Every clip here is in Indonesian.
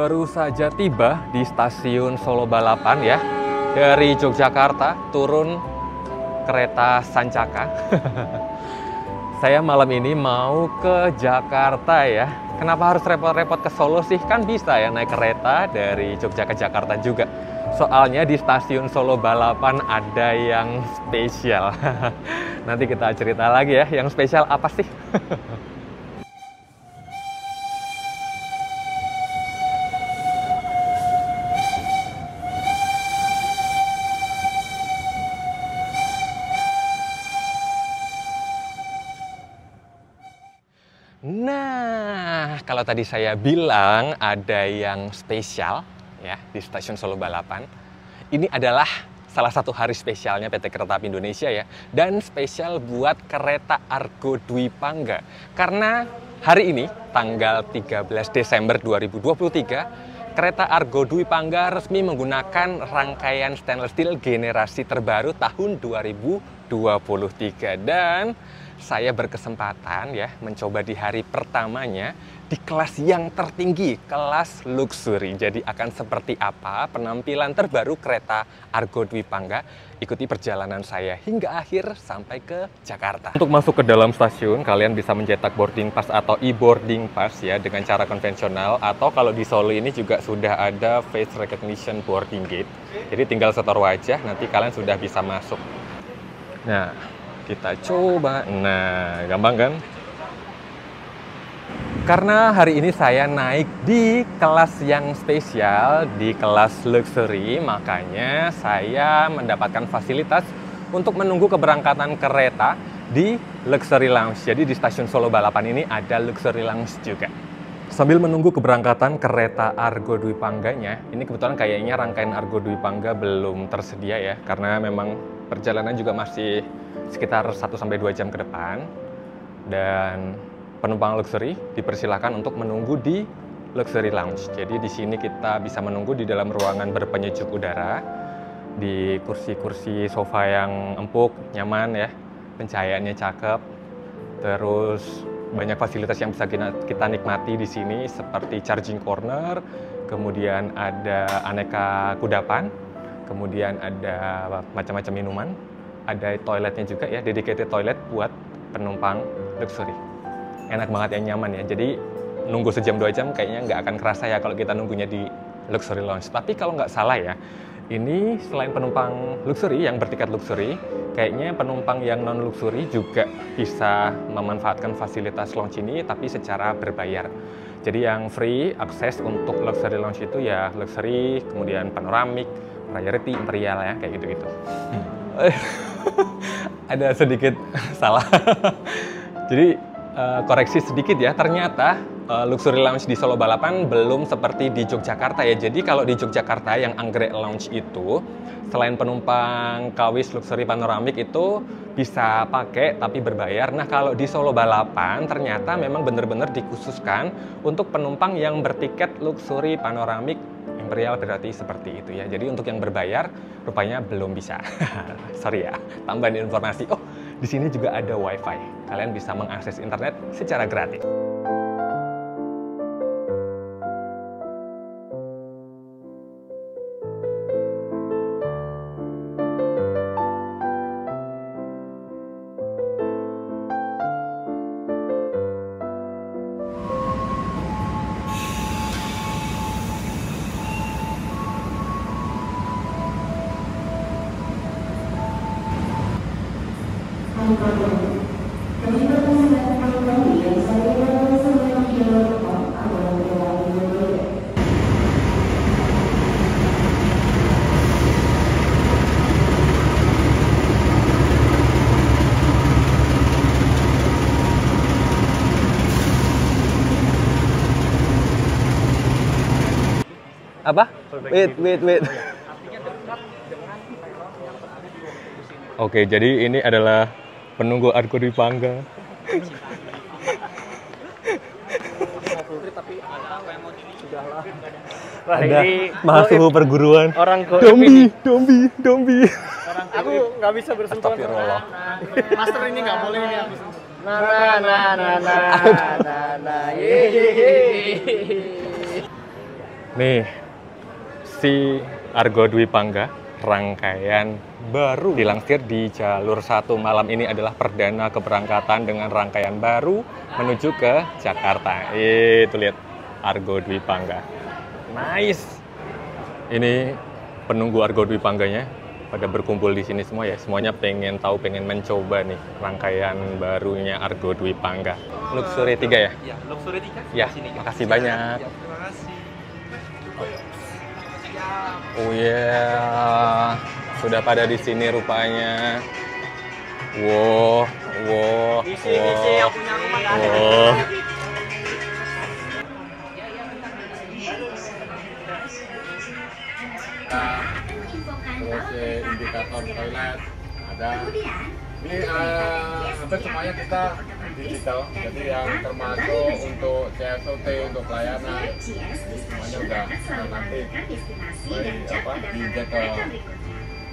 baru saja tiba di stasiun Solo Balapan ya. Dari Yogyakarta turun kereta Sancaka. Saya malam ini mau ke Jakarta ya. Kenapa harus repot-repot ke Solo sih? Kan bisa ya naik kereta dari Jogja ke Jakarta juga. Soalnya di stasiun Solo Balapan ada yang spesial. Nanti kita cerita lagi ya, yang spesial apa sih? Nah, kalau tadi saya bilang ada yang spesial ya di stasiun Solo Balapan, ini adalah salah satu hari spesialnya PT Kereta Api Indonesia ya, dan spesial buat kereta Argo Dwi Pangga. Karena hari ini, tanggal 13 Desember 2023, kereta Argo Dwi Pangga resmi menggunakan rangkaian stainless steel generasi terbaru tahun 2023. Dan saya berkesempatan ya mencoba di hari pertamanya di kelas yang tertinggi, kelas luxury. Jadi akan seperti apa penampilan terbaru kereta Argo Dwi Pangga? Ikuti perjalanan saya hingga akhir sampai ke Jakarta. Untuk masuk ke dalam stasiun, kalian bisa mencetak boarding pass atau e-boarding pass ya dengan cara konvensional, atau kalau di Solo ini juga sudah ada face recognition boarding gate. Jadi tinggal setor wajah, nanti kalian sudah bisa masuk. Nah, kita coba. Nah, gampang kan? Karena hari ini saya naik di kelas yang spesial, di kelas luxury, makanya saya mendapatkan fasilitas untuk menunggu keberangkatan kereta di luxury lounge. Jadi di stasiun Solo Balapan ini ada luxury lounge juga. Sambil menunggu keberangkatan kereta Argo Dwi Pangganya, ini kebetulan kayaknya rangkaian Argo Dwi Pangga belum tersedia ya, karena memang perjalanan juga masih sekitar 1-2 jam ke depan. Dan penumpang luxury dipersilakan untuk menunggu di luxury lounge. Jadi di sini kita bisa menunggu di dalam ruangan berpenyejuk udara, di kursi-kursi sofa yang empuk, nyaman ya, pencahayaannya cakep, terus banyak fasilitas yang bisa kita nikmati di sini seperti charging corner, kemudian ada aneka kudapan, kemudian ada macam-macam minuman, ada toiletnya juga ya, dedicated toilet buat penumpang luxury. Enak banget ya, nyaman ya. Jadi nunggu sejam 2 jam kayaknya nggak akan kerasa ya kalau kita nunggunya di luxury lounge. Tapi kalau nggak salah ya, ini selain penumpang luxury yang bertiket luxury, kayaknya penumpang yang non luxury juga bisa memanfaatkan fasilitas lounge ini tapi secara berbayar. Jadi yang free akses untuk luxury lounge itu ya luxury, kemudian panoramik, priority, imperial ya, kayak gitu-gitu. Ada sedikit salah. Jadi koreksi sedikit ya, ternyata luxury lounge di Solo Balapan belum seperti di Yogyakarta ya. Jadi kalau di Yogyakarta yang Anggrek Lounge itu, selain penumpang kawis luxury panoramik itu bisa pakai tapi berbayar. Nah kalau di Solo Balapan ternyata memang benar-benar dikhususkan untuk penumpang yang bertiket luxury panoramik imperial, berarti seperti itu ya. Jadi untuk yang berbayar rupanya belum bisa. Sorry ya, tambahin informasi. Oh, di sini juga ada WiFi. Kalian bisa mengakses internet secara gratis. Apa? Wait. Oke, jadi ini adalah penunggu Argo Dwi Pangga. Ada mahasiswa perguruan. Orang Dombi. Aku nggak bisa bersentuhan. Astagfirullah. Master ini nggak boleh ini aku sentuh. Nih, si Argo Dwi Pangga, rangkaian baru dilansir di jalur 1 malam ini adalah perdana keberangkatan dengan rangkaian baru menuju ke Jakarta. Itu lihat Argo Dwi Pangga. Nice. Ini penunggu Argo Dwi Pangganya pada berkumpul di sini semua ya. Semuanya pengen tahu, pengen mencoba nih rangkaian barunya Argo Dwi Pangga. Luxury 3 ya? Ya, Luxury 3. Ya, makasih banyak. Ya, terima kasih. Oh ya, sudah pada di sini rupanya. Wow, wow, Isi yang punya rumah nggak ada. wow. Terus indikator toilet ada. Ini hampir semuanya kita digital, jadi yang termasuk untuk CSOT, untuk pelayanan, ini semuanya udah nanti diinjek ke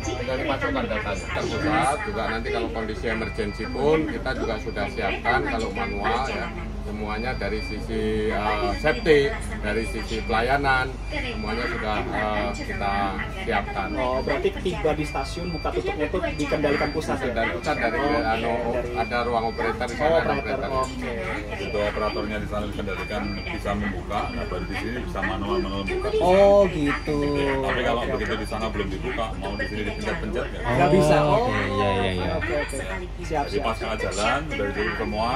tinggal dimasukkan datanya. Terpusat juga nanti kalau kondisi emergency pun kita juga sudah siapkan kalau manual ya. Semuanya dari sisi safety, dari sisi pelayanan, semuanya sudah kita siapkan. Oh, berarti tiba di stasiun buka tutupnya itu dikendalikan pusat ya? Dari pusat, dari ada ruang operator di sana. Oh, ada operator. Oke. Itu operatornya di sana dikendalikan bisa membuka, nah baru di sini bisa manual membuka. Oh, gitu. Tapi kalau begitu di sana belum dibuka, mau di sini dipencet-pencet ya. Nggak bisa. Oh, Oke, iya. Oke. Siap, Jadi siap. pas tengah jalan dari dulu semua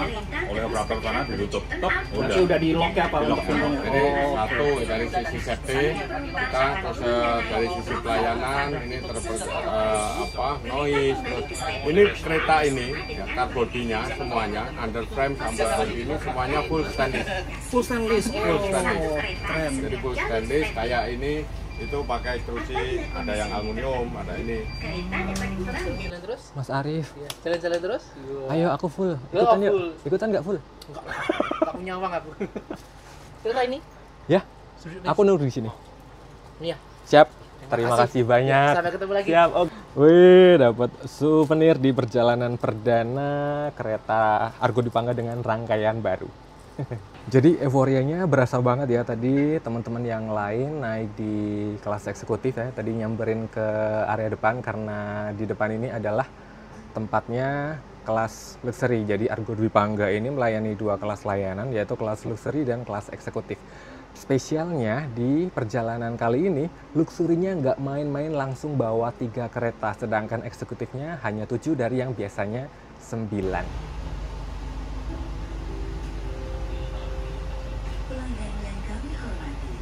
oleh operator sana ditutup, top, Berarti udah di lock ya Pak? Di lock untuk semua. ini? Jadi Oh, satu dari sisi safety kita, terus dari sisi pelayanan ini noise, terus ini kereta ini ya, car body-nya semuanya underframe sampai hari ini semuanya full stainless. full stainless. Full stainless. Oh, keren. Jadi full stainless kayak ini itu pakai instruksi, ada yang aluminium, ada ini. Jalan terus? Mas Arif, Iya. Jalan-jalan terus? ayo aku full. Yo, Ikutan yuk. full. Ikutan nggak full? Enggak punya uang aku. Kereta ini? Ya, aku nunggu di sini. Iya. Siap. Terima kasih banyak. Sampai ketemu lagi. Siap. Oke. Wih, dapat souvenir di perjalanan perdana kereta Argo Dwi Pangga dengan rangkaian baru. Jadi euforianya berasa banget ya tadi teman-teman yang lain naik di kelas eksekutif ya. Tadi nyamperin ke area depan karena di depan ini adalah tempatnya kelas luxury. Jadi Argo Dwi Pangga ini melayani 2 kelas layanan yaitu kelas luxury dan kelas eksekutif. Spesialnya di perjalanan kali ini, luxurinya nggak main-main langsung bawa 3 kereta, sedangkan eksekutifnya hanya 7 dari yang biasanya 9. Pelanggan yang kami hormati,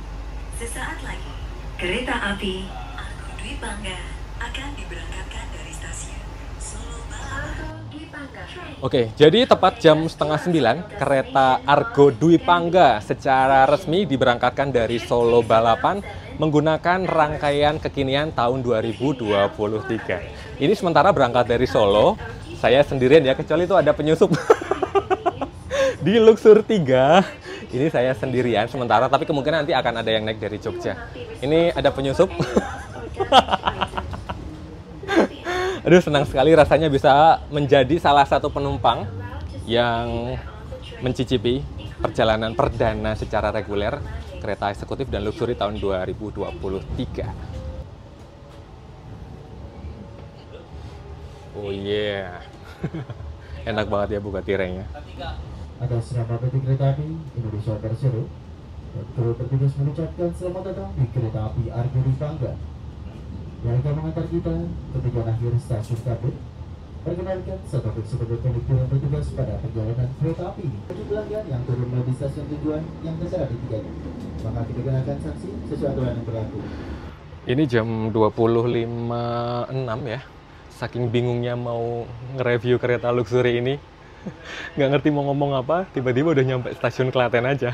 sesaat lagi kereta api Argo Dwi Pangga akan diberangkatkan dari stasiun Solo Balapan. Oke, jadi tepat jam setengah 9, kereta Argo Dwi Pangga secara resmi diberangkatkan dari Solo Balapan menggunakan rangkaian kekinian tahun 2023. Ini sementara berangkat dari Solo, saya sendirian ya, kecuali itu ada penyusup. Di Luxur 3, ini saya sendirian sementara, tapi kemungkinan nanti akan ada yang naik dari Jogja. Ini ada penyusup. Aduh, senang sekali rasanya bisa menjadi salah satu penumpang yang mencicipi perjalanan perdana secara reguler kereta eksekutif dan luxury tahun 2023. Oh yeah. Enak banget ya buka tirainya. Atas nama PT Kereta Api Indonesia Persero, kru bertugas mengucapkan selamat datang di kereta api Argo Dwi Pangga yang akan mengantar kita ke tujuan akhir stasiun Kabut. Perkenalkan, saya Taufik sebagai konduktor yang bertugas pada perjalanan kereta api ini. Bagi pelanggan yang turun di stasiun tujuan yang tertera di tiketnya, maka dikenakan sanksi sesuai aturan yang berlaku. Ini jam 25.06 ya. Saking bingungnya mau nge-review kereta luxury ini. Nggak ngerti mau ngomong apa, tiba-tiba udah nyampe stasiun Klaten aja.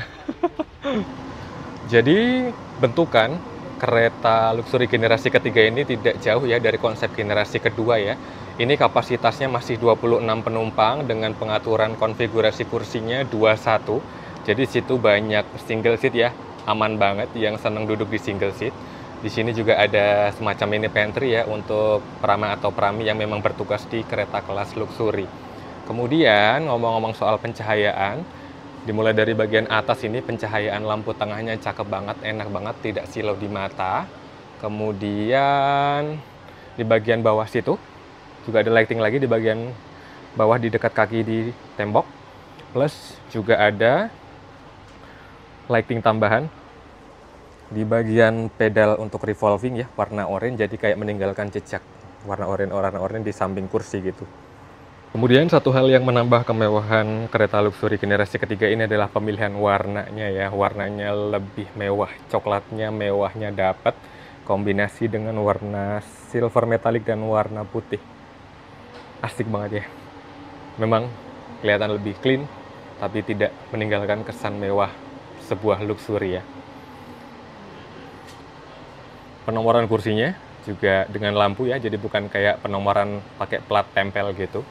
Jadi bentukan kereta luxury generasi ketiga ini tidak jauh ya dari konsep generasi kedua ya. Ini kapasitasnya masih 26 penumpang dengan pengaturan konfigurasi kursinya 21. Jadi situ banyak single seat ya, aman banget yang seneng duduk di single seat. Di sini juga ada semacam mini pantry ya untuk prama atau prami yang memang bertugas di kereta kelas luxury. Kemudian ngomong-ngomong soal pencahayaan, Dimulai dari bagian atas ini, pencahayaan lampu tengahnya cakep banget, enak banget, tidak silau di mata. Kemudian di bagian bawah situ juga ada lighting lagi di bagian bawah di dekat kaki di tembok. Plus juga ada lighting tambahan di bagian pedal untuk revolving ya, warna oranye, jadi kayak meninggalkan jejak warna oranye di samping kursi gitu. Kemudian satu hal yang menambah kemewahan kereta luxury generasi ketiga ini adalah pemilihan warnanya ya. Warnanya lebih mewah, coklatnya mewahnya dapat, kombinasi dengan warna silver metallic dan warna putih. Asik banget ya. Memang kelihatan lebih clean, tapi tidak meninggalkan kesan mewah sebuah luxury ya. Penomoran kursinya juga dengan lampu ya, jadi bukan kayak penomoran pakai plat tempel gitu.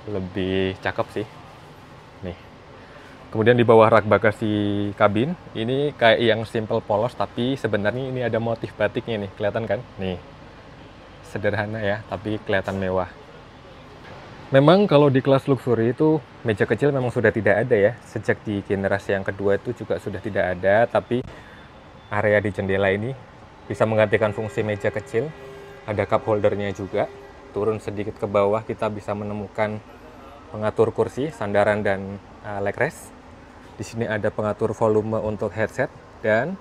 Lebih cakep sih. Nih. Kemudian di bawah rak bagasi kabin, ini kayak yang simple polos, tapi sebenarnya ini ada motif batiknya nih, kelihatan kan? Nih. Sederhana ya, tapi kelihatan mewah. Memang kalau di kelas luxury itu meja kecil memang sudah tidak ada ya. Sejak di generasi yang kedua itu juga sudah tidak ada, tapi area di jendela ini bisa menggantikan fungsi meja kecil. Ada cup holdernya juga. Turun sedikit ke bawah kita bisa menemukan pengatur kursi, sandaran dan leg rest. Di sini ada pengatur volume untuk headset dan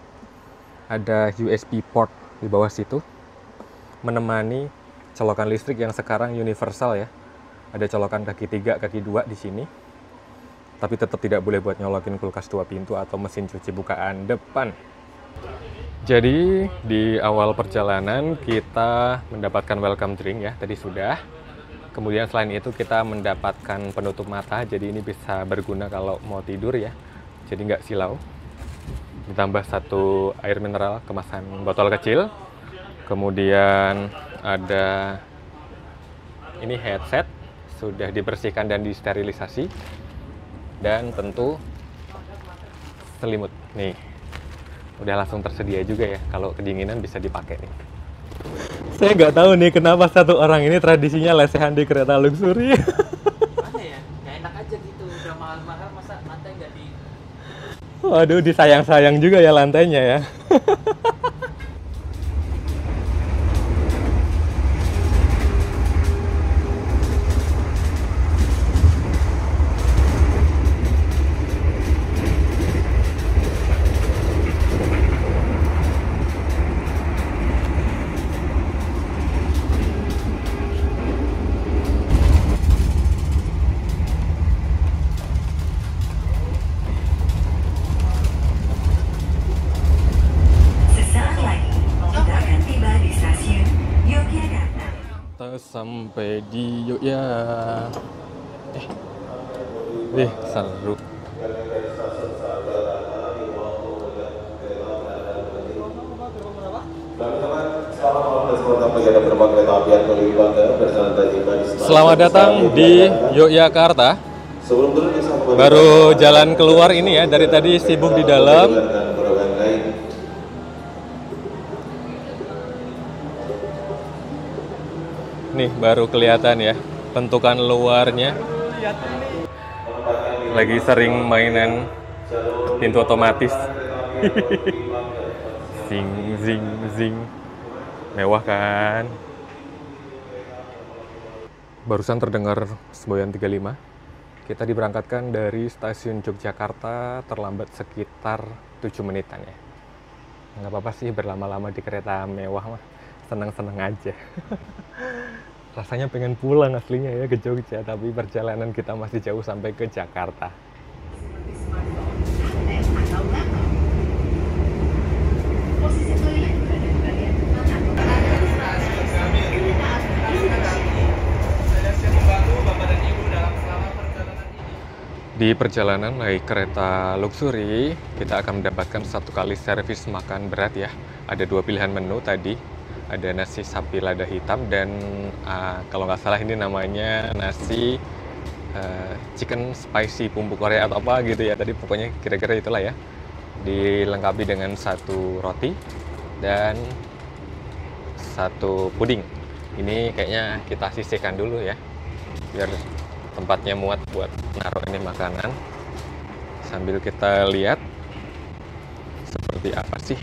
ada USB port di bawah situ menemani colokan listrik yang sekarang universal ya. Ada colokan kaki 3, kaki 2 di sini. Tapi tetap tidak boleh buat nyolokin kulkas 2 pintu atau mesin cuci bukaan depan. Jadi di awal perjalanan kita mendapatkan welcome drink ya, tadi sudah. Kemudian selain itu kita mendapatkan penutup mata, jadi ini bisa berguna kalau mau tidur ya. Jadi nggak silau. Ditambah satu air mineral kemasan botol kecil. Kemudian ada ini headset, sudah dibersihkan dan disterilisasi. Dan tentu selimut nih. Udah langsung tersedia juga ya, kalau kedinginan bisa dipakai nih. Saya nggak tahu nih kenapa satu orang ini tradisinya lesehan di kereta luxury. Mana ya? Nggak enak aja gitu, udah mahal-mahal masa lantai nggak di... Waduh, disayang-sayang juga ya lantainya ya. Sampai di Yogyakarta. Seru. Selamat datang di Yogyakarta. Baru jalan keluar ini ya, dari tadi sibuk di dalam. Nih baru kelihatan ya bentukan luarnya. Lagi sering mainan pintu otomatis. Zing zing zing. Mewah kan? Barusan terdengar semboyan 35. Kita diberangkatkan dari stasiun Yogyakarta terlambat sekitar 7 menitan ya. Nggak apa-apa sih berlama-lama di kereta mewah mah. Senang-senang aja. Rasanya pengen pulang aslinya ya ke Jogja, tapi perjalanan kita masih jauh sampai ke Jakarta. Di perjalanan naik kereta luxury, kita akan mendapatkan 1 kali servis makan berat ya. Ada 2 pilihan menu tadi. Ada nasi sapi lada hitam dan kalau nggak salah ini namanya nasi chicken spicy bumbu Korea atau apa gitu ya. Tadi pokoknya kira-kira itulah ya. Dilengkapi dengan 1 roti dan 1 puding. Ini kayaknya kita sisihkan dulu ya, biar tempatnya muat buat naruh ini makanan. Sambil kita lihat seperti apa sih.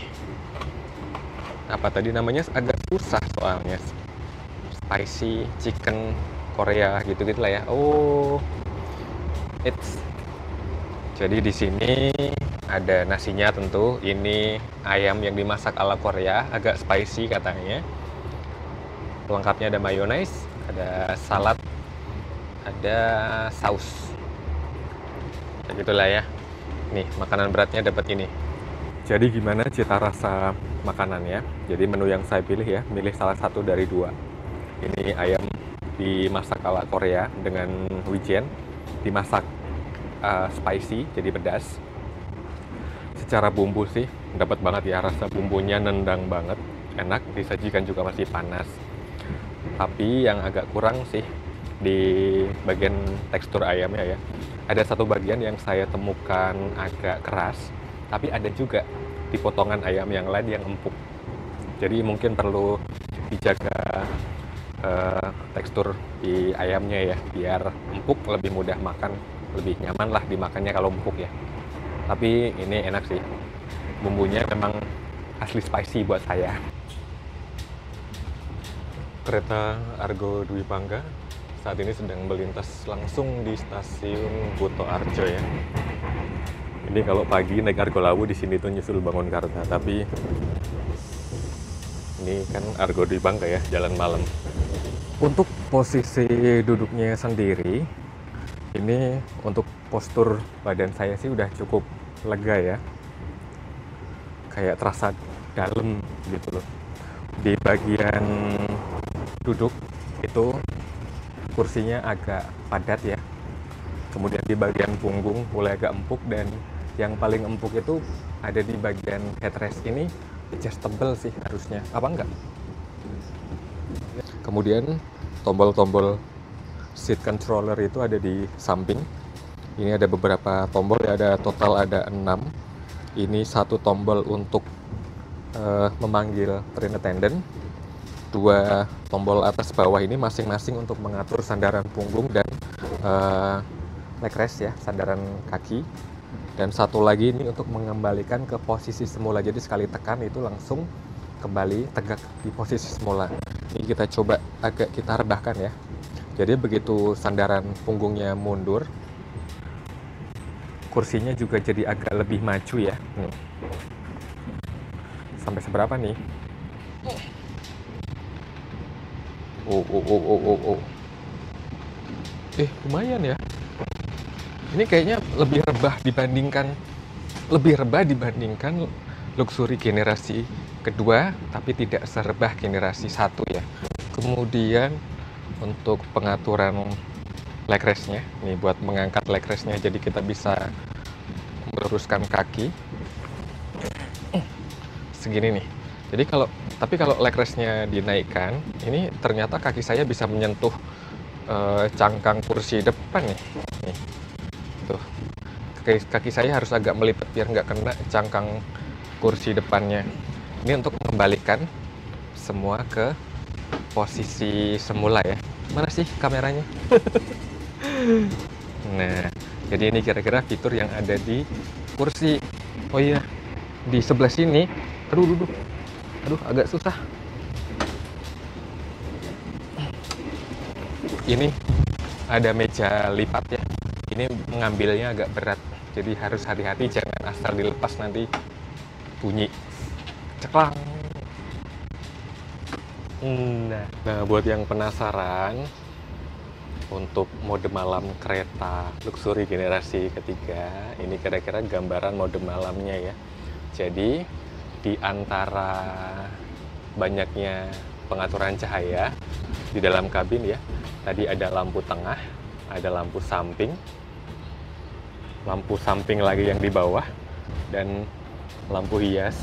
Apa tadi namanya, agak susah soalnya. Spicy chicken Korea gitu-gitu lah ya. Oh, jadi di sini ada nasinya tentu. Ini ayam yang dimasak ala Korea, agak spicy katanya. Pelengkapnya ada mayonnaise, ada salad, ada saus. Ya gitulah ya. Nih, makanan beratnya dapat ini. Jadi gimana cita rasa makanannya? Jadi menu yang saya pilih ya, milih salah satu dari dua. Ini ayam dimasak ala Korea dengan wijen, dimasak spicy, jadi pedas. Secara bumbu sih dapat banget ya, rasa bumbunya nendang banget, enak, disajikan juga masih panas. Tapi yang agak kurang sih di bagian tekstur ayamnya ya. Ada satu bagian yang saya temukan agak keras, tapi ada juga di potongan ayam yang lain yang empuk. Jadi mungkin perlu dijaga tekstur di ayamnya ya, biar empuk, lebih mudah makan, lebih nyaman lah dimakannya kalau empuk ya. Tapi ini enak sih, bumbunya memang asli spicy buat saya. Kereta Argo Dwi Pangga saat ini sedang melintas langsung di stasiun Buto Arjo ya. Ini kalau pagi naik Argo Lawu di sini tuh nyusul Bangunkarta, tapi ini kan Argo Dwi Pangga ya, jalan malam. Untuk posisi duduknya sendiri, ini untuk postur badan saya sih udah cukup lega ya. Kayak terasa dalam gitu loh. Di bagian duduk itu kursinya agak padat ya. Kemudian di bagian punggung mulai agak empuk, dan yang paling empuk itu ada di bagian headrest ini, adjustable sih harusnya. Apa enggak? Kemudian tombol-tombol seat controller itu ada di samping. Ini ada beberapa tombol ya, ada total ada 6. Ini satu tombol untuk memanggil train attendant. 2 tombol atas bawah ini masing-masing untuk mengatur sandaran punggung dan leg rest ya, sandaran kaki. Dan satu lagi ini untuk mengembalikan ke posisi semula. Jadi sekali tekan itu langsung kembali tegak di posisi semula. Ini kita coba agak kita rebahkan ya. Jadi begitu sandaran punggungnya mundur, kursinya juga jadi agak lebih maju ya. Nih. Sampai seberapa nih? Lumayan ya. Ini kayaknya lebih rebah dibandingkan luxury generasi kedua, tapi tidak serebah generasi 1 ya. Kemudian untuk pengaturan leg rest-nya, nih buat mengangkat leg rest-nya, jadi kita bisa meluruskan kaki segini nih. Jadi kalau leg rest-nya dinaikkan, ini ternyata kaki saya bisa menyentuh cangkang kursi depan nih. Tuh, kaki saya harus agak melipat biar nggak kena cangkang kursi depannya. Ini untuk mengembalikan semua ke posisi semula ya. Mana sih kameranya? Nah, jadi ini kira-kira fitur yang ada di kursi. Oh iya, di sebelah sini. Aduh, agak susah. Ini ada meja lipat ya. Ini mengambilnya agak berat, jadi harus hati-hati, jangan asal dilepas nanti bunyi ceklang. Nah, buat yang penasaran untuk mode malam kereta luxury generasi ketiga, ini kira-kira gambaran mode malamnya ya. Jadi di antara banyaknya pengaturan cahaya di dalam kabin ya, tadi ada lampu tengah, ada lampu samping lagi yang di bawah, dan lampu hias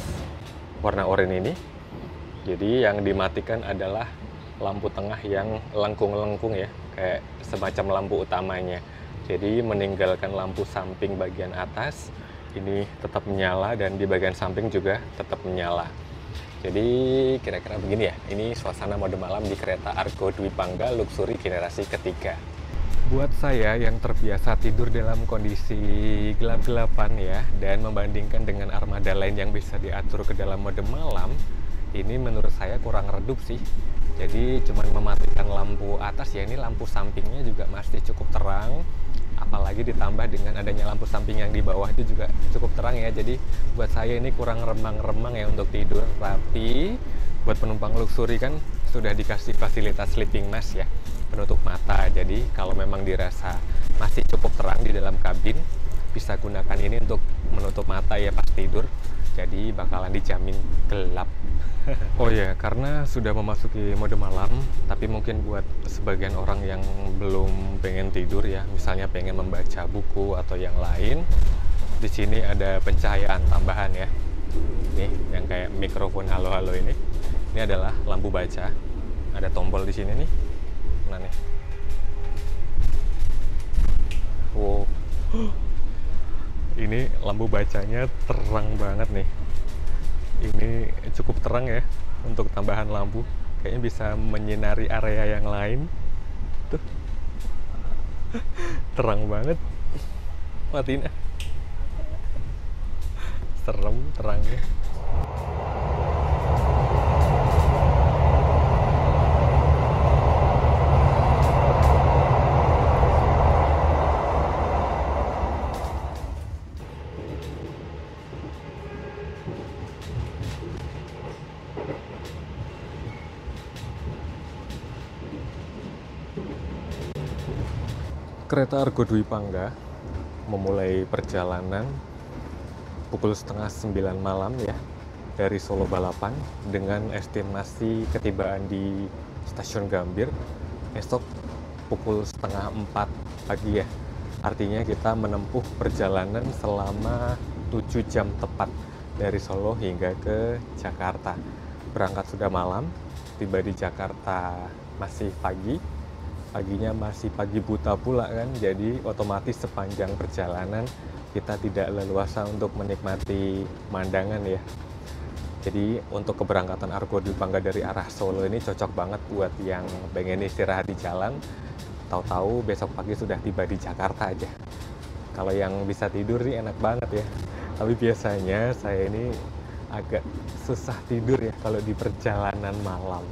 warna oranye ini. Jadi yang dimatikan adalah lampu tengah yang lengkung-lengkung ya, kayak semacam lampu utamanya. Jadi meninggalkan lampu samping bagian atas ini tetap menyala, dan di bagian samping juga tetap menyala. Jadi kira-kira begini ya, ini suasana mode malam di kereta Argo Dwi Pangga luxury generasi ketiga. Buat saya yang terbiasa tidur dalam kondisi gelap-gelapan ya, dan membandingkan dengan armada lain yang bisa diatur ke dalam mode malam, ini menurut saya kurang redup sih. Jadi cuman mematikan lampu atas ya, ini lampu sampingnya juga masih cukup terang. Apalagi ditambah dengan adanya lampu samping yang di bawah itu juga cukup terang ya. Jadi buat saya ini kurang remang-remang ya untuk tidur. Tapi buat penumpang luxury kan sudah dikasih fasilitas sleeping mask ya, penutup mata. Jadi kalau memang dirasa masih cukup terang di dalam kabin, bisa gunakan ini untuk menutup mata ya pas tidur. Jadi bakalan dijamin gelap. Oh ya, karena sudah memasuki mode malam, tapi mungkin buat sebagian orang yang belum pengen tidur ya, misalnya pengen membaca buku atau yang lain, di sini ada pencahayaan tambahan ya. Nih, yang kayak mikrofon halo-halo ini adalah lampu baca. Ada tombol di sini nih. Nah nih. Wow. Ini lampu bacanya terang banget nih. Ini cukup terang ya untuk tambahan lampu. Kayaknya bisa menyinari area yang lain. Tuh. Terang banget. Matiin. Serem terangnya. Kereta Argo Dwi Pangga memulai perjalanan pukul setengah 9 malam ya dari Solo Balapan dengan estimasi ketibaan di Stasiun Gambir esok pukul setengah 4 pagi ya. Artinya kita menempuh perjalanan selama 7 jam tepat dari Solo hingga ke Jakarta. Berangkat sudah malam, tiba di Jakarta masih pagi. Paginya masih pagi buta pula kan, jadi otomatis sepanjang perjalanan kita tidak leluasa untuk menikmati pemandangan ya. Jadi untuk keberangkatan Argo Dwi Pangga dari arah Solo ini cocok banget buat yang pengen istirahat di jalan, tahu-tahu besok pagi sudah tiba di Jakarta aja. Kalau yang bisa tidur sih enak banget ya, tapi biasanya saya ini agak susah tidur ya kalau di perjalanan malam.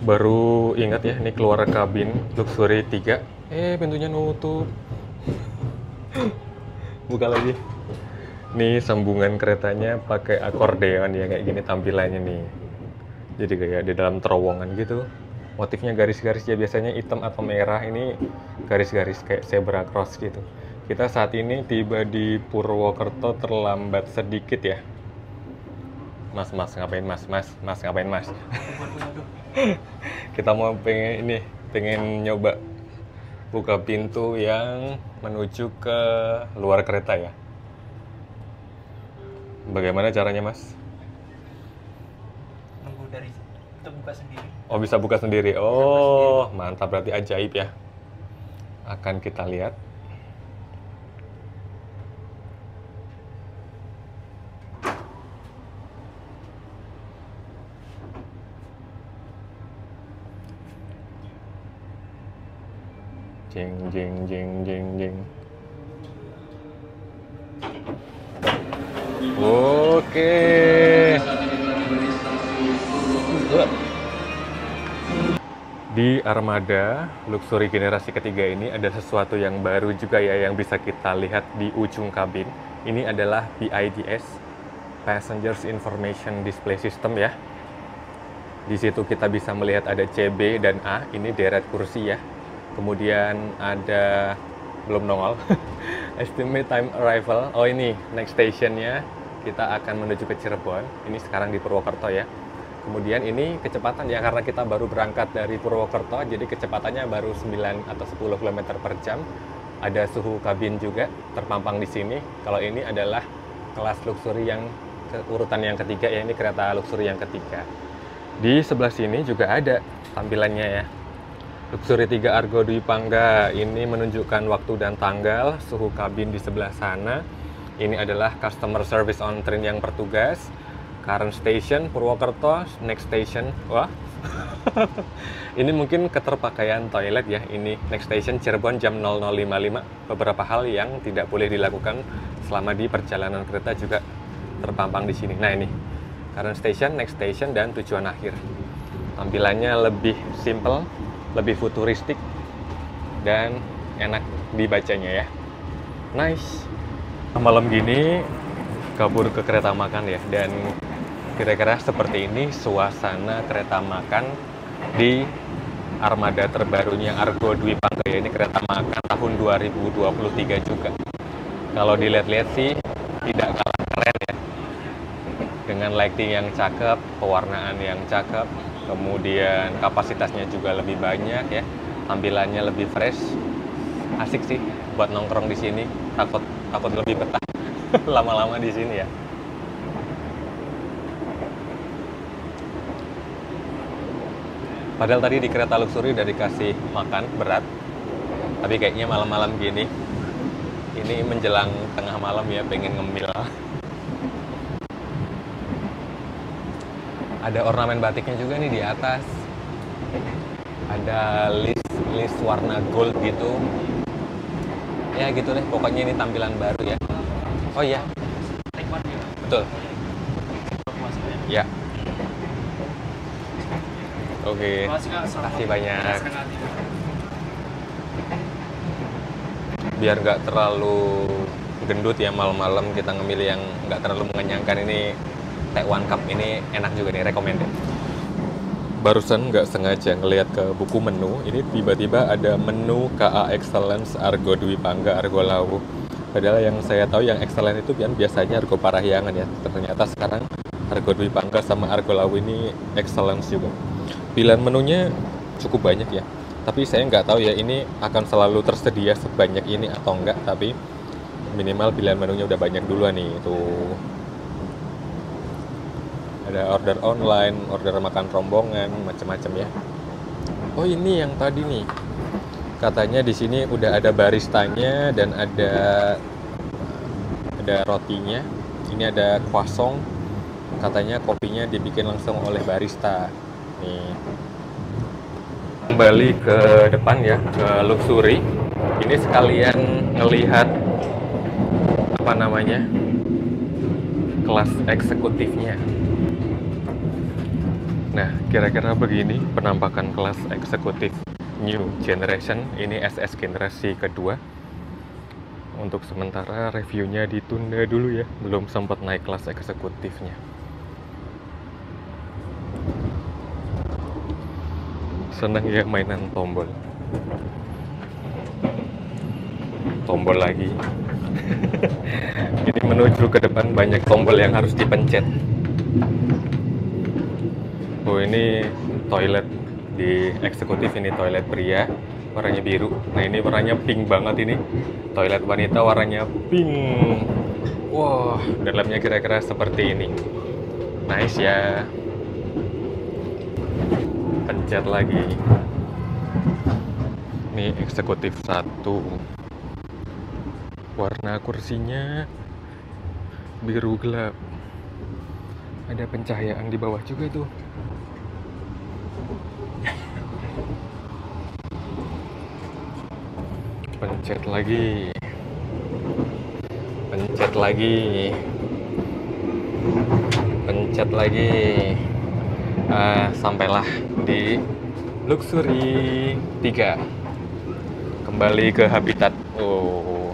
Baru ingat ya, ini keluar kabin Luxury 3. Pintunya nutup. Buka lagi. Nih sambungan keretanya pakai akordeon ya, kayak gini tampilannya nih. Jadi kayak di dalam terowongan gitu. Motifnya garis-garis ya, biasanya hitam atau merah, ini garis-garis kayak zebra cross gitu. Kita saat ini tiba di Purwokerto terlambat sedikit ya. Mas ngapain mas ngapain mas? Kita mau pengen nyoba buka pintu yang menuju ke luar kereta ya. Bagaimana caranya mas? Nunggu dari itu buka sendiri. Oh bisa buka sendiri. Oh mantap, berarti ajaib ya. Akan kita lihat. Jeng jeng jeng jeng jeng. Oke. Di armada Luxury generasi ketiga ini ada sesuatu yang baru juga ya yang bisa kita lihat di ujung kabin. Ini adalah PIDS, Passengers Information Display System ya. Di situ kita bisa melihat ada CB dan A, ini deret kursi ya. Kemudian ada, belum nongol, estimate time arrival. Oh ini next stationnya, kita akan menuju ke Cirebon. Ini sekarang di Purwokerto ya. Kemudian ini kecepatan ya, karena kita baru berangkat dari Purwokerto, jadi kecepatannya baru 9 atau 10 km per jam. Ada suhu kabin juga terpampang di sini. Kalau ini adalah kelas luxury yang urutan yang ketiga ya, ini kereta luxury yang ketiga. Di sebelah sini juga ada tampilannya ya. Luxury 3 Argo Dwi Pangga ini menunjukkan waktu dan tanggal, suhu kabin di sebelah sana. Ini adalah customer service on train yang bertugas. Current station Purwokerto, next station, wah. Ini mungkin keterpakaian toilet ya. Ini next station Cirebon jam 00.55. Beberapa hal yang tidak boleh dilakukan selama di perjalanan kereta juga terpampang di sini. Nah ini current station, next station, dan tujuan akhir. Tampilannya lebih simple, lebih futuristik, dan enak dibacanya ya. Nice. Malam gini kabur ke kereta makan ya, dan kira-kira seperti ini suasana kereta makan di armada terbarunya Argo Dwi Pangga ya. Ini kereta makan tahun 2023 juga. Kalau dilihat-lihat sih tidak kalah keren ya. Dengan lighting yang cakep, pewarnaan yang cakep, kemudian kapasitasnya juga lebih banyak ya, tampilannya lebih fresh, asik sih buat nongkrong di sini. Takut lebih betah lama-lama di sini ya. Padahal tadi di kereta luxury udah dikasih makan berat, tapi kayaknya malam-malam gini, ini menjelang tengah malam ya, pengen ngemil. Ada ornamen batiknya juga nih di atas. Ada list warna gold gitu. Ya gitu deh, pokoknya ini tampilan baru ya. Oh iya. Betul. Ya. Oke. Kasih banyak. Biar nggak terlalu gendut ya malam-malam, kita ngemil yang nggak terlalu mengenyangkan. Ini T1 Cup ini enak juga nih, recommended. Barusan nggak sengaja ngelihat ke buku menu, ini tiba-tiba ada menu KA Excellence Argo Dwi Pangga Argo Lawu. Padahal yang saya tahu yang Excellence itu biasanya Argo Parahyangan ya. Ternyata sekarang Argo Dwi Pangga sama Argo Lawu ini Excellence juga. Pilihan menunya cukup banyak ya. Tapi saya nggak tahu ya ini akan selalu tersedia sebanyak ini atau enggak. Tapi minimal pilihan menunya udah banyak duluan nih. Tuh. Ada order online, order makan rombongan, macam-macam ya. Oh ini yang tadi nih, katanya di sini udah ada baristanya dan ada rotinya. Ini ada croissant, katanya kopinya dibikin langsung oleh barista. Nih. Kembali ke depan ya, ke luxury. Ini sekalian ngelihat apa namanya, kelas eksekutifnya. Nah, kira-kira begini penampakan kelas eksekutif New Generation. Ini SS generasi kedua. Untuk sementara reviewnya ditunda dulu ya, belum sempat naik kelas eksekutifnya. Senang ya mainan tombol. Tombol lagi. Ini menuju ke depan banyak tombol yang harus dipencet. Oh ini toilet di eksekutif, ini toilet pria warnanya biru. Nah ini warnanya pink banget ini. Toilet wanita warnanya pink. Wah, dalamnya kira-kira seperti ini. Nice ya. Pencet lagi. Ini eksekutif 1. Warna kursinya biru gelap. Ada pencahayaan di bawah juga tuh. Pencet lagi. Pencet lagi. Pencet lagi. Sampailah di luxury 3. Kembali ke habitat. Oh.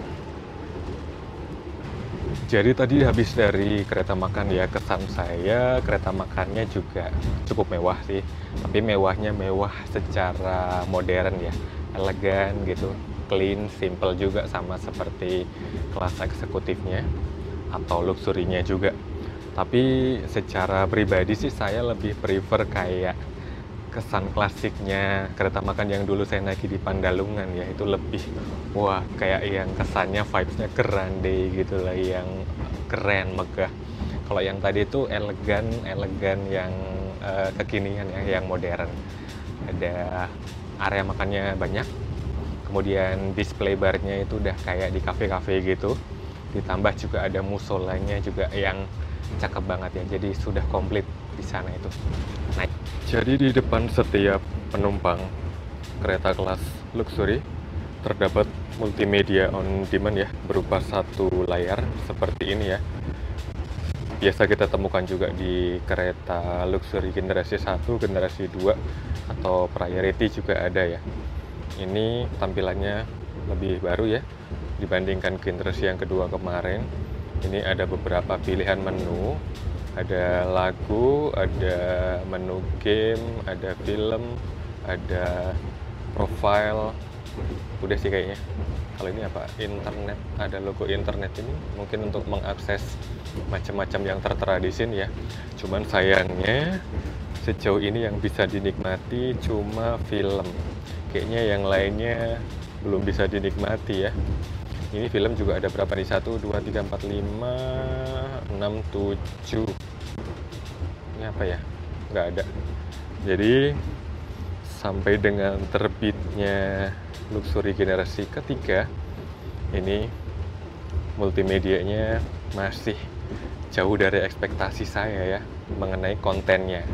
Jadi tadi habis dari kereta makan ya, kesan saya kereta makannya juga cukup mewah sih. Tapi mewahnya mewah secara modern ya, elegan gitu, clean, simple juga sama seperti kelas eksekutifnya atau luxury-nya juga. Tapi secara pribadi sih saya lebih prefer kayak kesan klasiknya kereta makan yang dulu saya naiki di Pandalungan ya, itu lebih wah kayak yang kesannya vibes-nya grande gitu lah, yang keren, megah. Kalau yang tadi itu elegan yang kekinian ya, yang modern. Ada area makannya banyak. Kemudian display barnya itu udah kayak di kafe-kafe gitu. Ditambah juga ada musolanya juga yang cakep banget ya. Jadi sudah komplit di sana itu. Nah, jadi di depan setiap penumpang kereta kelas luxury terdapat multimedia on demand ya, berupa satu layar seperti ini ya. Biasa kita temukan juga di kereta luxury generasi 1, generasi 2 atau priority juga ada ya. Ini tampilannya lebih baru ya dibandingkan generasi yang kedua kemarin. Ini ada beberapa pilihan menu, ada lagu, ada menu game, ada film, ada profile. Udah sih kayaknya. Kalau ini apa? Internet. Ada logo internet ini mungkin untuk mengakses macam-macam yang tertera di sini ya. Cuman sayangnya sejauh ini yang bisa dinikmati cuma film. Kayaknya yang lainnya belum bisa dinikmati ya. Ini film juga ada berapa nih? 1, 2, 3, 4, 5, 6, 7. Ini apa ya? Nggak ada. Jadi sampai dengan terbitnya luxury generasi ketiga, ini multimedianya masih jauh dari ekspektasi saya ya mengenai kontennya.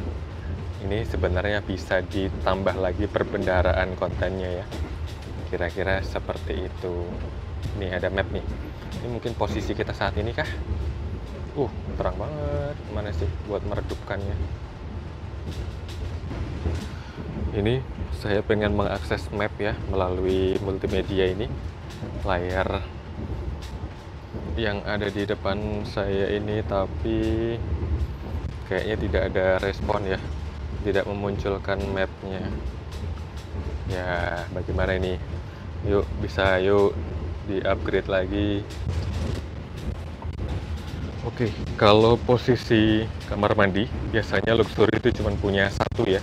Ini sebenarnya bisa ditambah lagi perbendaharaan kontennya ya. Kira-kira seperti itu. Ini ada map nih. Ini mungkin posisi kita saat ini kah? Terang banget. Mana sih buat meredupkannya? Ini saya pengen mengakses map ya melalui multimedia ini. Layar yang ada di depan saya ini, tapi kayaknya tidak ada respon ya, tidak memunculkan mapnya ya. Bagaimana ini? Yuk, bisa yuk di upgrade lagi. Oke, kalau posisi kamar mandi biasanya luxury itu cuma punya satu ya,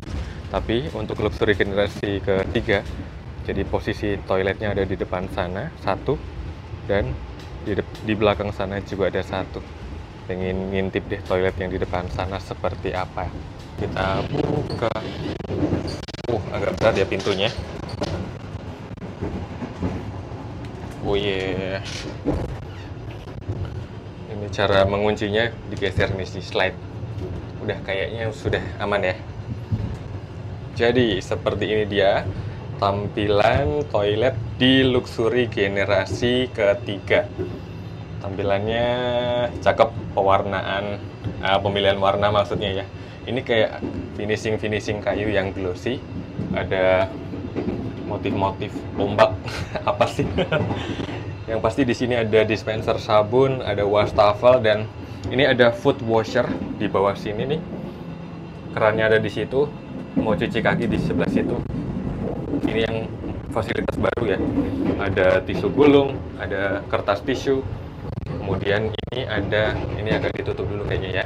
tapi untuk luxury generasi ketiga, jadi posisi toiletnya ada di depan sana satu, dan di belakang sana juga ada satu. Pengen ngintip deh toilet yang di depan sana seperti apa. Kita buka. Agak besar ya pintunya. Oh yeah. Ini cara menguncinya, digeser nih si slide. Udah kayaknya sudah aman ya. Jadi seperti ini dia tampilan toilet di luxury generasi ketiga. Tampilannya cakep, pewarnaan, pemilihan warna maksudnya ya. Ini kayak finishing kayu yang glossy. Ada motif-motif ombak apa sih? Yang pasti di sini ada dispenser sabun, ada wastafel, dan ini ada foot washer di bawah sini nih. Kerannya ada di situ. Mau cuci kaki di sebelah situ. Ini yang fasilitas baru ya. Ada tisu gulung, ada kertas tisu. Kemudian ini agak ditutup dulu kayaknya ya.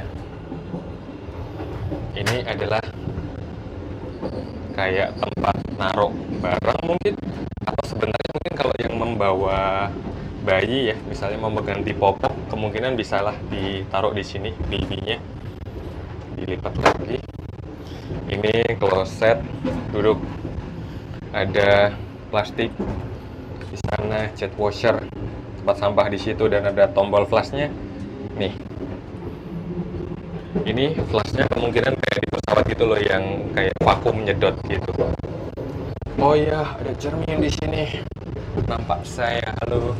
Ini adalah kayak tempat naruh barang mungkin, atau sebenarnya mungkin kalau yang membawa bayi ya, misalnya mau mengganti popok, kemungkinan bisalah ditaruh di sini babynya, dilipat lagi. Ini kloset duduk, ada plastik di sana, jet washer, tempat sampah di situ, dan ada tombol flashnya nih. Ini flashnya kemungkinan kayak di pesawat gitu loh, yang kayak vakum nyedot gitu. Oh iya, ada cermin di sini. Nampak saya, halo.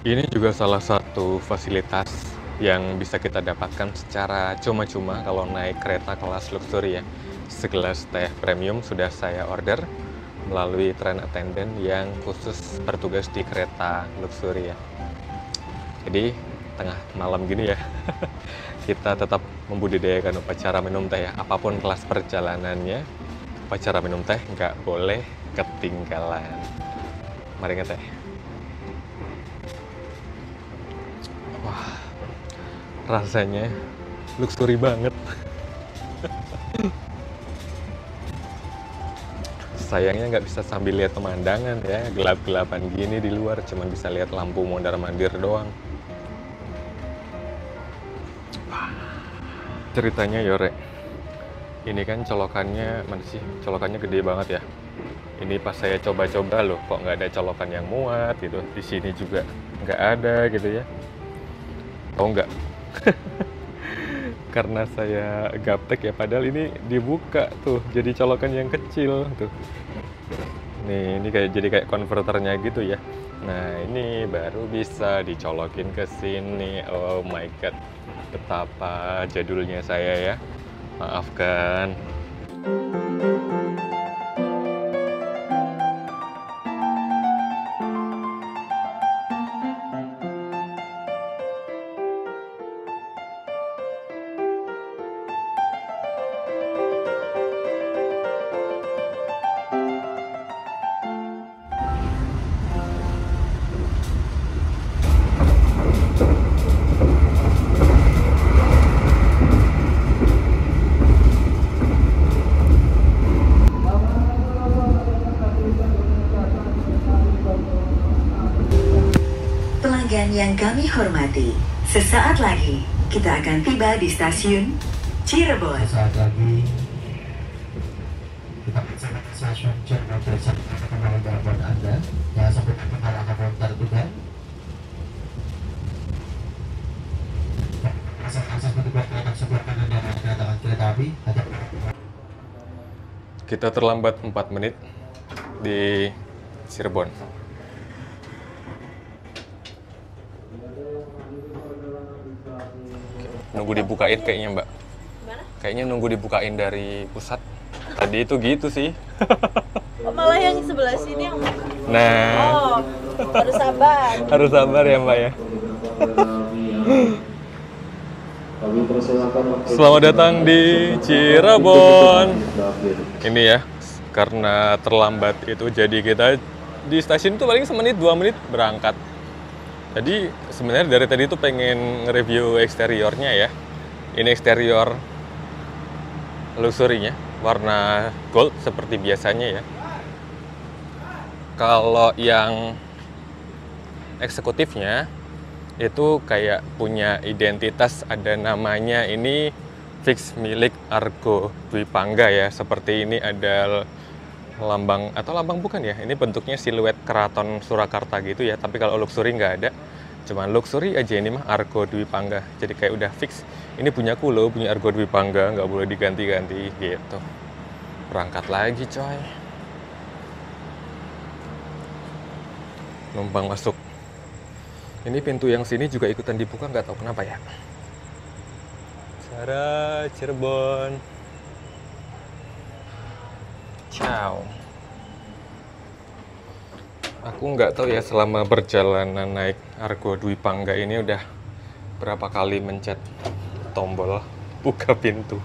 Ini juga salah satu fasilitas yang bisa kita dapatkan secara cuma-cuma kalau naik kereta kelas luxury ya. Segelas teh premium sudah saya order melalui train attendant yang khusus bertugas di kereta luxury ya. Jadi tengah malam gini ya, kita tetap membudidayakan upacara minum teh ya. Apapun kelas perjalanannya, upacara minum teh nggak boleh ketinggalan. Mari ngeteh. Wah, rasanya luxury banget. sayangnya nggak bisa sambil lihat pemandangan ya, gelap-gelapan gini di luar, cuman bisa lihat lampu mondar-mandir doang. Ceritanya Yore, ini kan colokannya, mana sih? Colokannya gede banget ya. Ini pas saya coba-coba loh, kok nggak ada colokan yang muat gitu. Di sini juga nggak ada gitu ya. Oh nggak? Karena saya gaptek ya, padahal ini dibuka tuh, jadi colokan yang kecil tuh. Nih, ini jadi kayak konverternya gitu ya. Nah, ini baru bisa dicolokin ke sini. Oh my god, betapa jadulnya saya ya. Maafkan. Pelanggan yang kami hormati, sesaat lagi kita akan tiba di stasiun Cirebon. Sesaat lagi kita bersama stasiun Cirebon bersama kembali telepon Anda. Jangan sampai tertinggal apapun tertukar. Akses petugas kereta sebelah kanan dan kedatangan kereta api. Kita terlambat 4 menit di Cirebon. Nunggu dibukain kayaknya Mbak. Gimana? Kayaknya nunggu dibukain dari pusat. Tadi itu gitu sih. Oh, malah yang sebelah sini yang... Nah, Oh, harus sabar. harus sabar ya Mbak ya. Selamat datang di Cirebon. Ini ya, karena terlambat itu jadi kita di stasiun itu paling semenit 2 menit berangkat. Jadi sebenarnya dari tadi tuh pengen nge-review eksteriornya ya. Ini eksterior luxury-nya, warna gold seperti biasanya ya. Kalau yang eksekutifnya itu kayak punya identitas, ada namanya, ini fix milik Argo Dwi Pangga ya. Seperti ini ada lambang, atau lambang bukan ya, ini bentuknya siluet keraton Surakarta gitu ya, tapi kalau luxury nggak ada, cuman luxury aja ini mah Argo Dwi Pangga, jadi kayak udah fix, ini punya kulo, punya Argo Dwi Pangga, nggak boleh diganti-ganti gitu. Berangkat lagi coy, numpang masuk. Ini pintu yang sini juga ikutan dibuka, nggak tahu kenapa ya. Cara Cirebon. Ciao. Aku nggak tahu ya selama perjalanan naik Argo Dwi Pangga ini udah berapa kali mencet tombol buka pintu.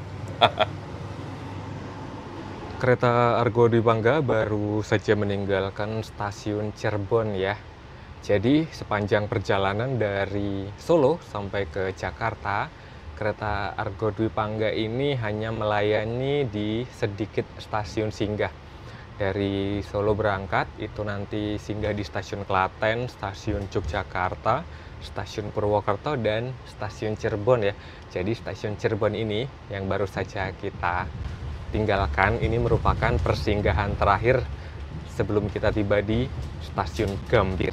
Kereta Argo Dwi Pangga baru saja meninggalkan stasiun Cirebon ya. Jadi sepanjang perjalanan dari Solo sampai ke Jakarta, kereta Argo Dwi Pangga ini hanya melayani di sedikit stasiun singgah. Dari Solo berangkat, itu nanti singgah di stasiun Klaten, stasiun Yogyakarta, stasiun Purwokerto, dan stasiun Cirebon ya. Jadi stasiun Cirebon ini yang baru saja kita tinggalkan, ini merupakan persinggahan terakhir sebelum kita tiba di stasiun Gambir.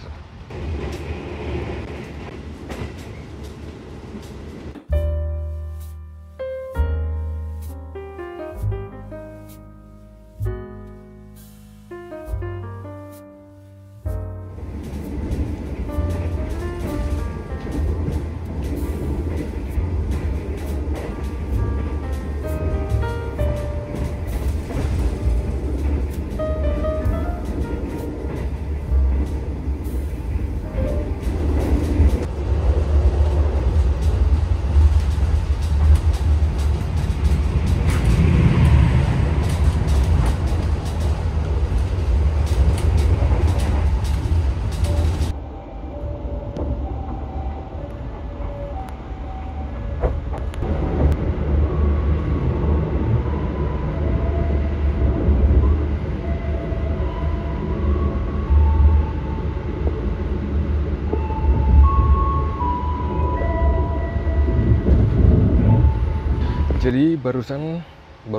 Jadi baru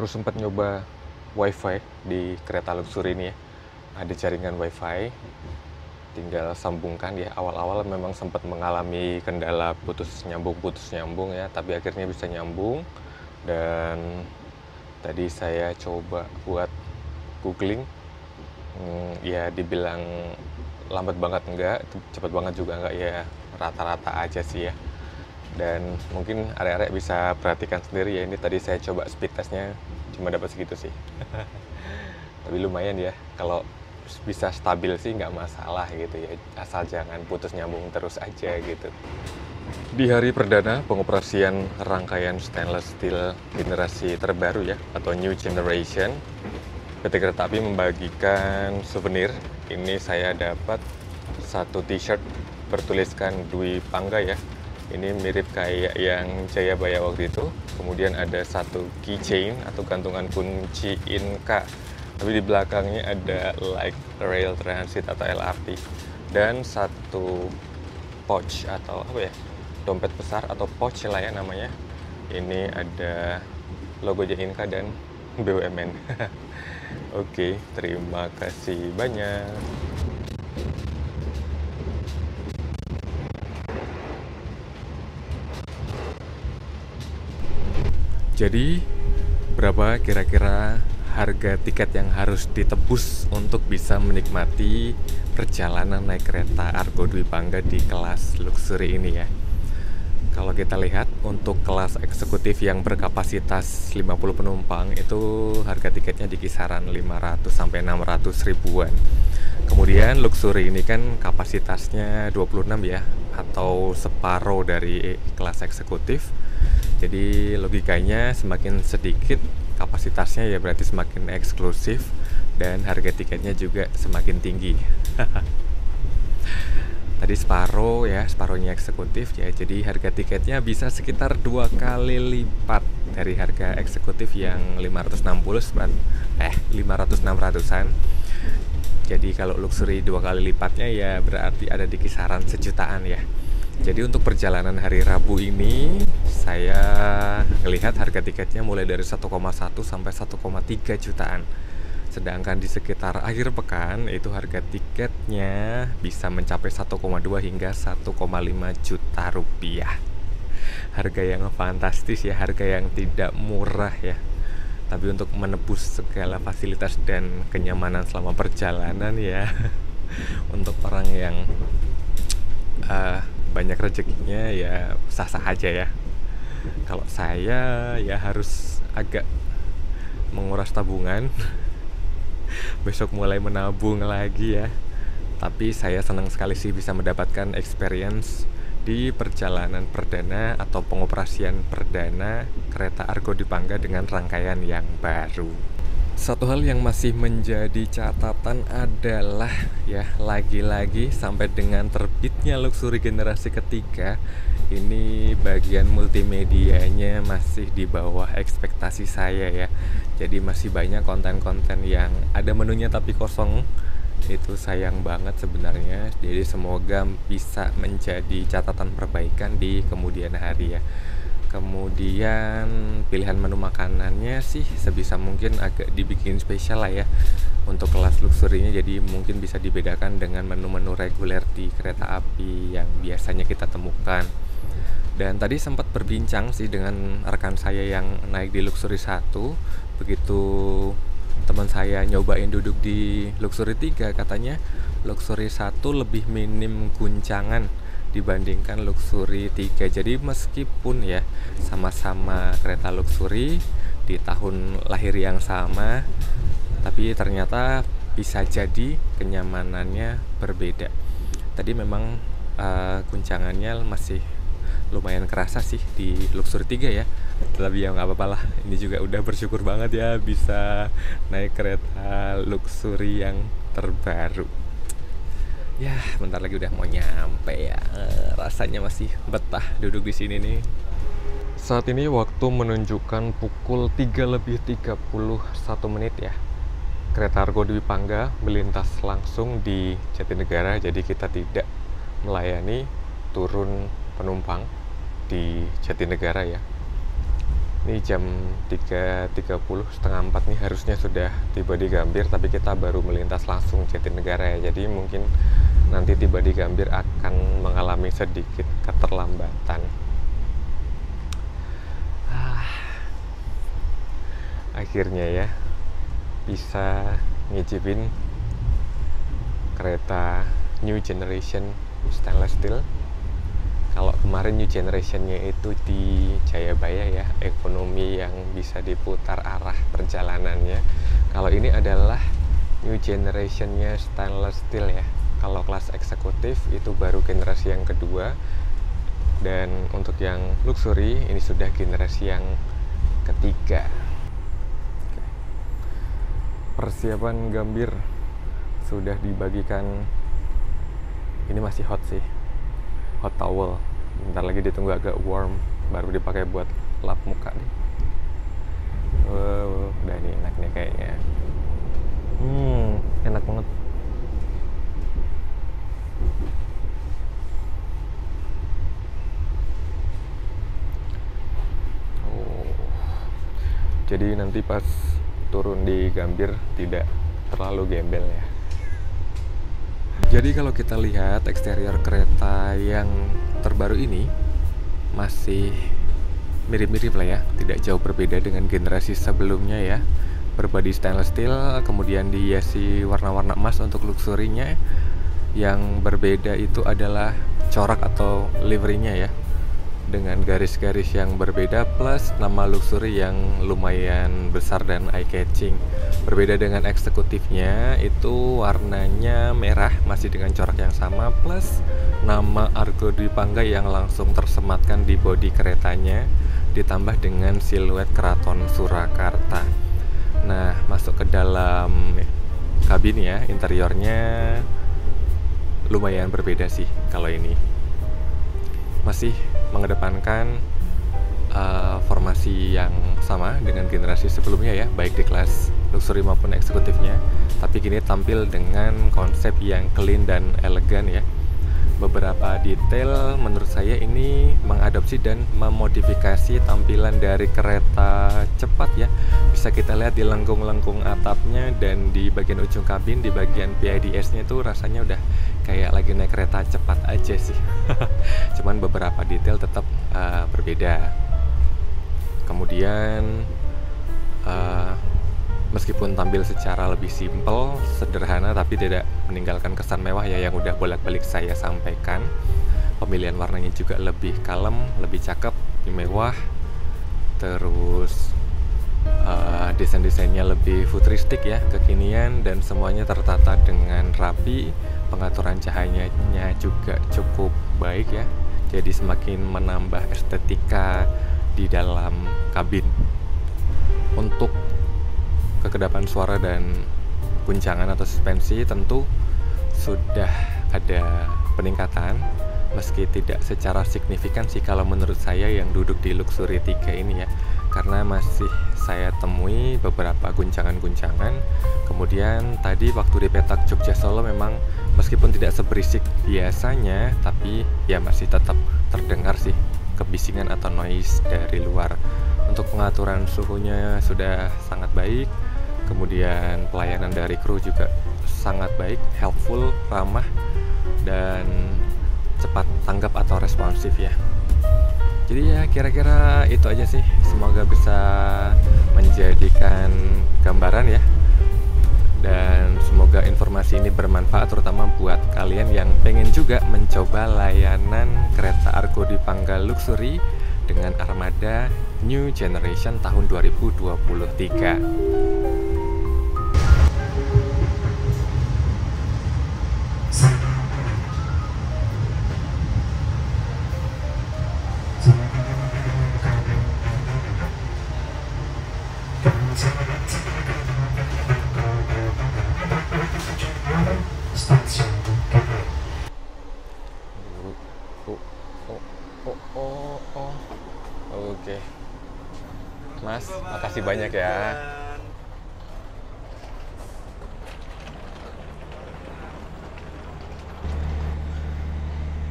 sempat nyoba wifi di kereta luxury ini ya. Ada jaringan wifi, tinggal sambungkan ya. Awal-awal memang sempat mengalami kendala putus nyambung ya, tapi akhirnya bisa nyambung. Dan tadi saya coba buat googling, ya dibilang lambat banget enggak, cepat banget juga enggak ya, rata-rata aja sih ya. Dan mungkin arek-arek bisa perhatikan sendiri ya, ini tadi saya coba speed testnya cuma dapat segitu sih. Tapi lumayan ya, kalau bisa stabil sih nggak masalah gitu ya, asal jangan putus nyambung terus aja gitu. Di hari perdana pengoperasian rangkaian stainless steel generasi terbaru ya, atau new generation, PT Kereta Api membagikan souvenir. Ini saya dapat satu t-shirt bertuliskan Dwi Pangga ya. Ini mirip kayak yang Jayabaya waktu itu. Kemudian ada satu keychain atau gantungan kunci Inka. Tapi di belakangnya ada light rail transit atau LRT. Dan satu pouch atau apa ya, dompet besar atau pouch lah ya namanya. Ini ada logonya Inka dan BUMN. Oke, terima kasih banyak. Jadi, berapa kira-kira harga tiket yang harus ditebus untuk bisa menikmati perjalanan naik kereta Argo Dwi Pangga di kelas luxury ini ya? Kalau kita lihat untuk kelas eksekutif yang berkapasitas 50 penumpang itu harga tiketnya di kisaran 500 sampai 600 ribuan. Kemudian luxury ini kan kapasitasnya 26 ya, atau separuh dari kelas eksekutif. Jadi logikanya semakin sedikit kapasitasnya ya berarti semakin eksklusif dan harga tiketnya juga semakin tinggi. Tadi separuh ya, separuhnya eksekutif ya, jadi harga tiketnya bisa sekitar 2 kali lipat dari harga eksekutif yang 500-600-an. Jadi kalau luxury 2 kali lipatnya ya berarti ada di kisaran sejutaan ya. Jadi untuk perjalanan hari Rabu ini saya ngelihat harga tiketnya mulai dari 1,1 sampai 1,3 jutaan. Sedangkan di sekitar akhir pekan itu harga tiketnya bisa mencapai 1,2 hingga 1,5 juta rupiah. Harga yang fantastis ya, harga yang tidak murah ya. Tapi untuk menebus segala fasilitas dan kenyamanan selama perjalanan ya, untuk orang yang banyak rezekinya ya sah-sah aja ya. Kalau saya ya harus agak menguras tabungan. Besok mulai menabung lagi ya. Tapi saya senang sekali sih bisa mendapatkan experience di perjalanan perdana atau pengoperasian perdana kereta Argo Dwi Pangga dengan rangkaian yang baru. Satu hal yang masih menjadi catatan adalah ya, lagi-lagi sampai dengan terbitnya luxury generasi ketiga ini bagian multimedianya masih di bawah ekspektasi saya ya. Jadi masih banyak konten-konten yang ada menunya tapi kosong. Itu sayang banget sebenarnya. Jadi semoga bisa menjadi catatan perbaikan di kemudian hari ya. Kemudian pilihan menu makanannya sih sebisa mungkin agak dibikin spesial lah ya untuk kelas luxury-nya, jadi mungkin bisa dibedakan dengan menu-menu reguler di kereta api yang biasanya kita temukan. Dan tadi sempat berbincang sih dengan rekan saya yang naik di luxury 1. Begitu teman saya nyobain duduk di luxury 3, katanya luxury 1 lebih minim guncangan dibandingkan luxury 3. Jadi meskipun ya sama-sama kereta luxury di tahun lahir yang sama, tapi ternyata bisa jadi kenyamanannya berbeda. Tadi memang guncangannya masih lumayan kerasa sih di luxury 3 ya. Tapi ya nggak apa-apa lah, ini juga udah bersyukur banget ya bisa naik kereta luxury yang terbaru. Ya, bentar lagi udah mau nyampe ya. Rasanya masih betah duduk di sini nih. Saat ini waktu menunjukkan pukul 3:31 ya. Kereta Argo Dwi Pangga melintas langsung di Jatinegara, jadi kita tidak melayani turun penumpang di Jatinegara ya. Ini jam 3.30, setengah 4 nih harusnya sudah tiba di Gambir, tapi kita baru melintas langsung Jatinegara ya. Jadi mungkin nanti tiba di Gambir akan mengalami sedikit keterlambatan. Akhirnya ya bisa ngicipin kereta New Generation stainless steel. Kalau kemarin New Generation-nya itu di Jayabaya ya, ekonomi yang bisa diputar arah perjalanannya. Kalau ini adalah New Generation-nya stainless steel ya. Kalau kelas eksekutif itu baru generasi yang kedua. Dan untuk yang luxury ini sudah generasi yang ketiga. Persiapan Gambir sudah dibagikan. Ini masih hot sih, hot towel. Bentar lagi ditunggu agak warm baru dipakai buat lap muka nih. Udah nih enak nih kayaknya. Enak banget. Jadi nanti pas turun di Gambir tidak terlalu gembel ya. Jadi kalau kita lihat eksterior kereta yang terbaru ini masih mirip-mirip lah ya, tidak jauh berbeda dengan generasi sebelumnya ya. Berbadi stainless steel, kemudian dihiasi warna-warna emas untuk luxury-nya. Yang berbeda itu adalah corak atau livery-nya ya, dengan garis-garis yang berbeda plus nama luxury yang lumayan besar dan eye-catching. Berbeda dengan eksekutifnya, itu warnanya merah masih dengan corak yang sama plus nama Argo Dwi Pangga yang langsung tersematkan di bodi keretanya, ditambah dengan siluet Keraton Surakarta. Nah, masuk ke dalam kabin ya, interiornya lumayan berbeda sih kalau ini. Masih mengedepankan formasi yang sama dengan generasi sebelumnya ya, baik di kelas luxury maupun eksekutifnya, tapi kini tampil dengan konsep yang clean dan elegan ya. Beberapa detail menurut saya ini mengadopsi dan memodifikasi tampilan dari kereta cepat ya. Bisa kita lihat di lengkung-lengkung atapnya dan di bagian ujung kabin, di bagian PIDS-nya itu rasanya udah kayak lagi naik kereta cepat aja sih. Cuman beberapa detail tetap berbeda. Kemudian meskipun tampil secara lebih simpel, sederhana, tapi tidak meninggalkan kesan mewah ya yang udah bolak-balik saya sampaikan. Pemilihan warnanya juga lebih kalem, lebih cakep, lebih mewah. Terus desain-desainnya lebih futuristik ya, kekinian, dan semuanya tertata dengan rapi. Pengaturan cahayanya juga cukup baik ya, jadi semakin menambah estetika di dalam kabin. Untuk kekedapan suara dan guncangan atau suspensi tentu sudah ada peningkatan, meski tidak secara signifikan sih kalau menurut saya yang duduk di Luxury 3 ini ya, karena masih saya temui beberapa guncangan-guncangan. Kemudian tadi waktu di petak Jogja Solo memang meskipun tidak seberisik biasanya, tapi ya masih tetap terdengar sih kebisingan atau noise dari luar. Untuk pengaturan suhunya sudah sangat baik. Kemudian pelayanan dari kru juga sangat baik, helpful, ramah, dan cepat tanggap atau responsif ya. Jadi ya kira-kira itu aja sih. Semoga bisa menjadikan gambaran ya. Dan semoga informasi ini bermanfaat terutama buat kalian yang pengen juga mencoba layanan kereta Argo Dwi Pangga Luxury dengan armada New Generation tahun 2023. Oke, Mas, makasih banyak ya.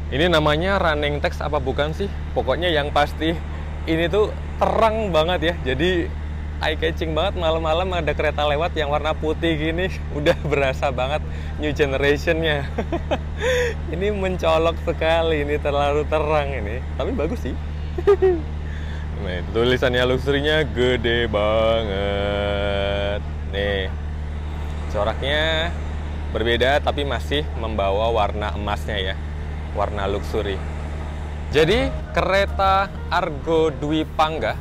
Ini namanya running text apa bukan sih? Pokoknya yang pasti ini tuh terang banget ya. Jadi eye catching banget, malam-malam ada kereta lewat yang warna putih gini, udah berasa banget new generation-nya. Ini mencolok sekali, ini terlalu terang ini. Tapi bagus sih. Nah, tulisannya luxury-nya gede banget. Nih, coraknya berbeda tapi masih membawa warna emasnya ya, warna luxury. Jadi kereta Argo Dwi Pangga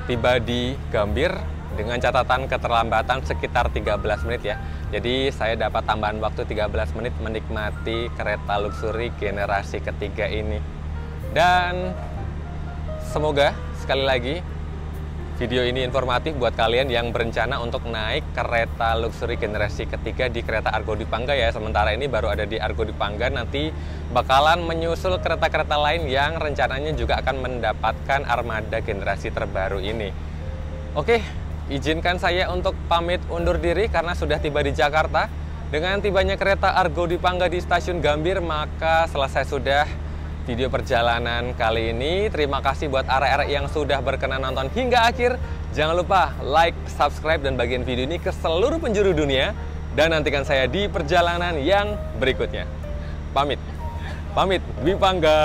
tiba di Gambir dengan catatan keterlambatan sekitar 13 menit ya. Jadi saya dapat tambahan waktu 13 menit menikmati kereta luxury generasi ketiga ini. Dan semoga sekali lagi video ini informatif buat kalian yang berencana untuk naik kereta luxury generasi ketiga di kereta Argo Dwi Pangga ya. Sementara ini baru ada di Argo Dwi Pangga, nanti bakalan menyusul kereta-kereta lain yang rencananya juga akan mendapatkan armada generasi terbaru ini. Oke, izinkan saya untuk pamit undur diri karena sudah tiba di Jakarta. Dengan tibanya kereta Argo Dwi Pangga di stasiun Gambir, maka selesai sudah video perjalanan kali ini. Terima kasih buat arek-arek yang sudah berkenan nonton hingga akhir. Jangan lupa like, subscribe, dan bagian video ini ke seluruh penjuru dunia. Dan nantikan saya di perjalanan yang berikutnya. Pamit. Pamit, Dwi Pangga.